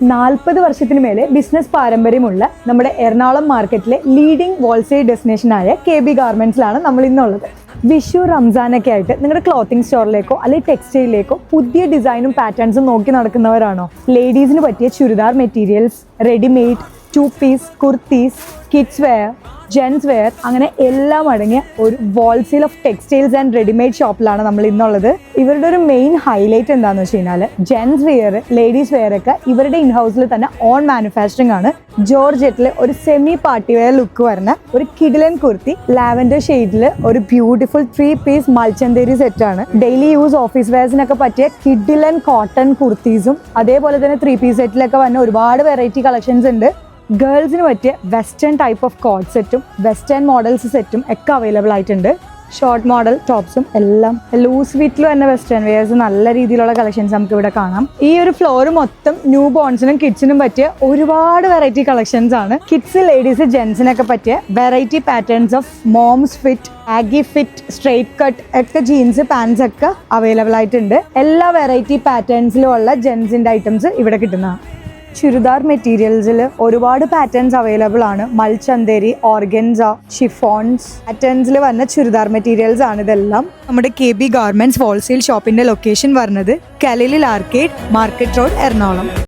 40 വർഷത്തിന് മേലെ ബിസിനസ് പാരമ്പര്യമുള്ള നമ്മുടെ എറണാകുളം മാർക്കറ്റിലെ ലീഡിംഗ് ഹോൾസെയിൽ ഡെസ്റ്റിനേഷനായ KB ഗാർമെന്റ്സിലാണ് നമ്മൾ ഇന്നുള്ളത്. വിഷു റംസാനൊക്കെ ആയിട്ട് നിങ്ങളുടെ ക്ലോത്തിങ് സ്റ്റോറിലേക്കോ അല്ലെങ്കിൽ ടെക്സ്റ്റൈലിലേക്കോ പുതിയ ഡിസൈനും പാറ്റേൺസും നോക്കി നടക്കുന്നവരാണോ? ലേഡീസിന് പറ്റിയ churidar materials, readymade, 2 piece, kurtis, kids wear, gents wear, അങ്ങനെ എല്ലാം അടങ്ങിയ ഒരു wholesale of textiles and readymade ഷോപ്പിലാണ് നമ്മൾ ഇന്നുള്ളത്. ഇവരുടെ ഒരു മെയിൻ ഹൈലൈറ്റ് എന്താണെന്ന് വെച്ച് കഴിഞ്ഞാൽ ജെൻസ് വെയർ, ലേഡീസ് വെയർ ഒക്കെ ഇവരുടെ ഇൻഹൗസിൽ തന്നെ ഓൺ മാനുഫാക്ചറിങ് ആണ്. ജോർജറ്റിൽ ഒരു സെമി പാർട്ടി വെയർ ലുക്ക് വരുന്ന ഒരു കിഡിലൻ കുർത്തി, ലാവൻഡർ ഷെയ്ഡിൽ ഒരു ബ്യൂട്ടിഫുൾ 3 പീസ് മൽച്ചന്തേരി സെറ്റാണ്. ഡെയിലി യൂസ് ഓഫീസ് വെയർസിനൊക്കെ പറ്റിയ കിഡിലൻ കോട്ടൺ കുർത്തീസും അതേപോലെ തന്നെ 3 പീസ് സെറ്റിലൊക്കെ വന്ന ഒരുപാട് വെറൈറ്റി കളക്ഷൻസ് ഉണ്ട്. ഗേൾസിന് പറ്റിയ വെസ്റ്റേൺ ടൈപ്പ് ഓഫ് കോട്ട് സെറ്റും വെസ്റ്റേൺ മോഡൽസ് സെറ്റും ഒക്കെ അവൈലബിൾ ആയിട്ടുണ്ട്. ഷോർട്ട് മോഡൽ ടോപ്സും എല്ലാം ലൂസ് ഫിറ്റിൽ തന്നെ വെസ്റ്റേൺ വെയേഴ്സ് നല്ല രീതിയിലുള്ള കളക്ഷൻസ് നമുക്ക് ഇവിടെ കാണാം. ഈ ഒരു ഫ്ലോർ മൊത്തം ന്യൂ ബോൺസിനും കിഡ്സിനും പറ്റിയ ഒരുപാട് വെറൈറ്റി കളക്ഷൻസ് ആണ്. കിഡ്സ്, ലേഡീസ്, ജെൻസിനൊക്കെ പറ്റിയ variety patterns of moms fit, ആഗി ഫിറ്റ്, സ്ട്രെയിറ്റ് കട്ട് ഒക്കെ ജീൻസ്, പാൻസ് ഒക്കെ അവൈലബിൾ ആയിട്ടുണ്ട്. എല്ലാ വെറൈറ്റി പാറ്റേൺസിലും ഉള്ള ജെൻസിന്റെ ഐറ്റംസ് ഇവിടെ കിട്ടുന്നതാണ്. ചുരിദാർ മെറ്റീരിയൽസിൽ ഒരുപാട് പാറ്റേൺസ് അവൈലബിൾ ആണ്. മൽച്ചന്തേരി, ഓർഗൻസ, ഷിഫോൺസ് പാറ്റേൺസിൽ വന്ന ചുരിദാർ മെറ്റീരിയൽസ് ആണ് ഇതെല്ലാം. നമ്മുടെ KB ഗാർമെന്റ്സ് ഹോൾസെയിൽ ഷോപ്പിന്റെ ലൊക്കേഷൻ വരുന്നത് കലലിൽ ആർക്കേഡ്, മാർക്കറ്റ് റോഡ്, എറണാകുളം.